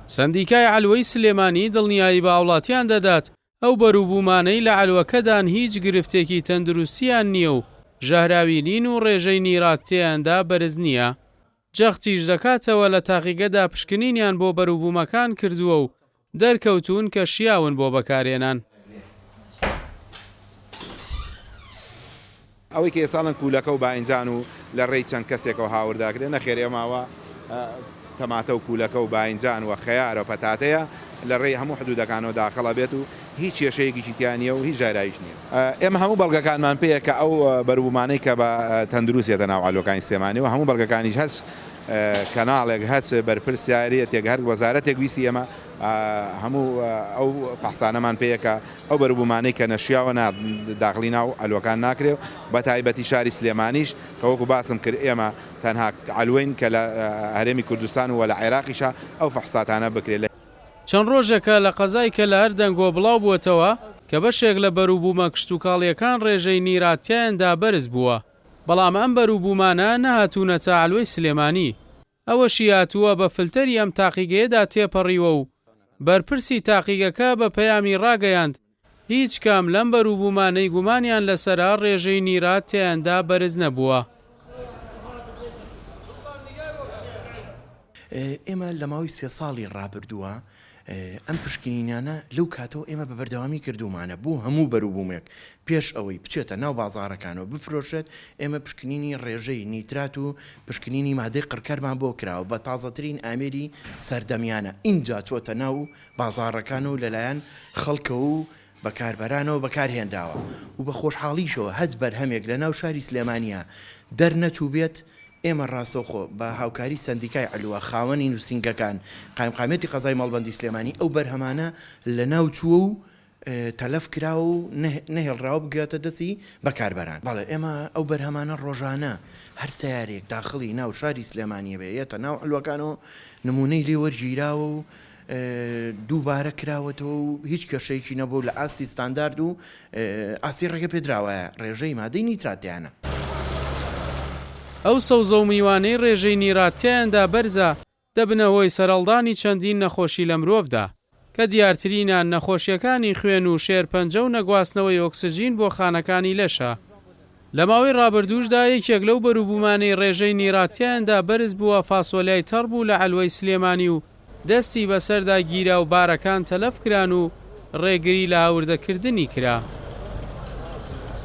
سندیکای علوەی سلێمانی دڵنیایی بە هاوڵاتیان دەدات ئەو بەرووبوومانەی لە علوەکەدان هیچ گرفتێکی تەندروستیان نییە و ژاهراوی نین و ڕێژەی نیراتێیاندا بەرز نییە. جەختیش دەکاتەوە لە تاقیگەدا پشکنینیان بۆ بەرووبوومەکان کردووە و دەرکەوتون کە شیاون بۆ بەکارهێنان. ئەوەی کە ئێساڵن کوولەکە و باینجان و لە ڕێی چەند کەسێکەوە هاورداکرێن نەخێر ئێماوە تەماتە و کوولەکە و باینجان و خەیارە و پەتاتەیە لە ڕێی هەموو حدودەکانەوە داخەڵە بێت و هیچ کێشەیەکی تیانە و هیچ ژایرایش نییە. ئێمە هەموو بەڵگەکانمان پێیە کە ئەو بەرووبوومانەی کە بە تەندروستێتە ناو ئالۆکانی سلێمانی و هەموو بەڵگەکانیش هەست کەناڵێک هەچ بەرپرسیارەتێک هەر وەزارەتێک ویستی ئێمە هەموو ئەو فەحسانەمان پێیە کە ئەو بەرووبوومانەی کە نەشیاوە داخلی ناو ئەلوەکان ناکرێ و بە تایبەتی شاری سلێمانیش کە وەکو باسم کرد ئێمە تەنها علوێن کە لە هەرێمی کوردستان و لە عێراقیشە ئەو فەحساتانە بکرێت. چەند ڕۆژێکە لە قەزای کە لە هەر دەنگۆ بڵاو بووەتەوە کە بەشێک لە بەرووبوومە کشتتوکاڵیەکان ڕێژەی نیراتیاندا بەرز بووە، بەڵام ئەم بەرووبوومانە نەهاتوونەتە علوەی سلێمانی. ئەوەشی هاتووە بە فلتەری ئەم تاقیگەیەدا تێپەڕیوە و بەرپرسی تاقیگەکە بە پەیامی ڕاگەیاند هیچ کام لەم بەرووبوومانەی گومانیان لەسەرا ڕێژەی نیرات تێیاندا بەرز نەبووە. ئێمە لە ماوەی 3 ساڵی ڕابردووە ئەم پشکنینیانە لەو کاتەوە ئێمە بە بەردەوامی کردومانە بۆ هەموو بەرووبوومێک پێش ئەوەی بچێتە ناو بازاڕەکانەوە بفرۆشێت. ئێمە پشکنینی ڕێژەی نیترات و پشکنینی مادەی قڕکەرمان بۆ کراوە بە تازەترین ئامێری سەردەمیانە ئینجا تۆتە ناو بازاڕەکانە و لەلایەن خەڵکە و بەکاربەرانەوە بەکارهێنداوە و بە خۆشحاڵیشەوە هەز بەرهەمێک لە ناو شاری سلێمانیە دەرنەچوو بێت. ئێمە ڕاستەوخۆ بە هاوکاری سندیکای علووە خاوەنی نووسنگەکان قایمقامەتی قەزای ماڵبەندی سلێمانی ئەو بەرهەمانە لە ناو چووە و تەلەف کراوە و نەهێڵراوە بگاتە دەستی بەکاربەران. بەڵێ ئێمە ئەو بەرهەمانە ڕۆژانە هەر سیارێک داخڵی ناو شاری سلێمانیە بێتە ناو علوەکانەوە نمونەی لێ وەرگیراوە و دووبارە کراوەتەوە و هیچ کێشەیەکی نەبوو لە ئاستی ستاندارد و ئاستی ڕێگە پێدراوەیە ڕێژەی مادەی نیتراتیانە. ئەو سەوزە و میوانەی ڕێژەی نیراتیاندا بەرزە دەبنەوەی سەرەڵدانی چەندین نەخۆشی لە مرۆڤدا کە دیارترینان نەخۆشیەکانی خوێن و شێرپەنجە و نەگواستنەوەی ئۆکسجین بۆ خانەکانی لەشە. لە ماوەی ڕابردووشدا یەکێک لەو بەرووبوومانەی ڕێژەی نیراتیاندا بەرز بووە فاسۆلیای تەڕ بوو لە علوەی سلێمانی و دەستی بەسەردا گیرا و بارەکان تەلەف کران و ڕێگری لە هاوردەکردنی کرا.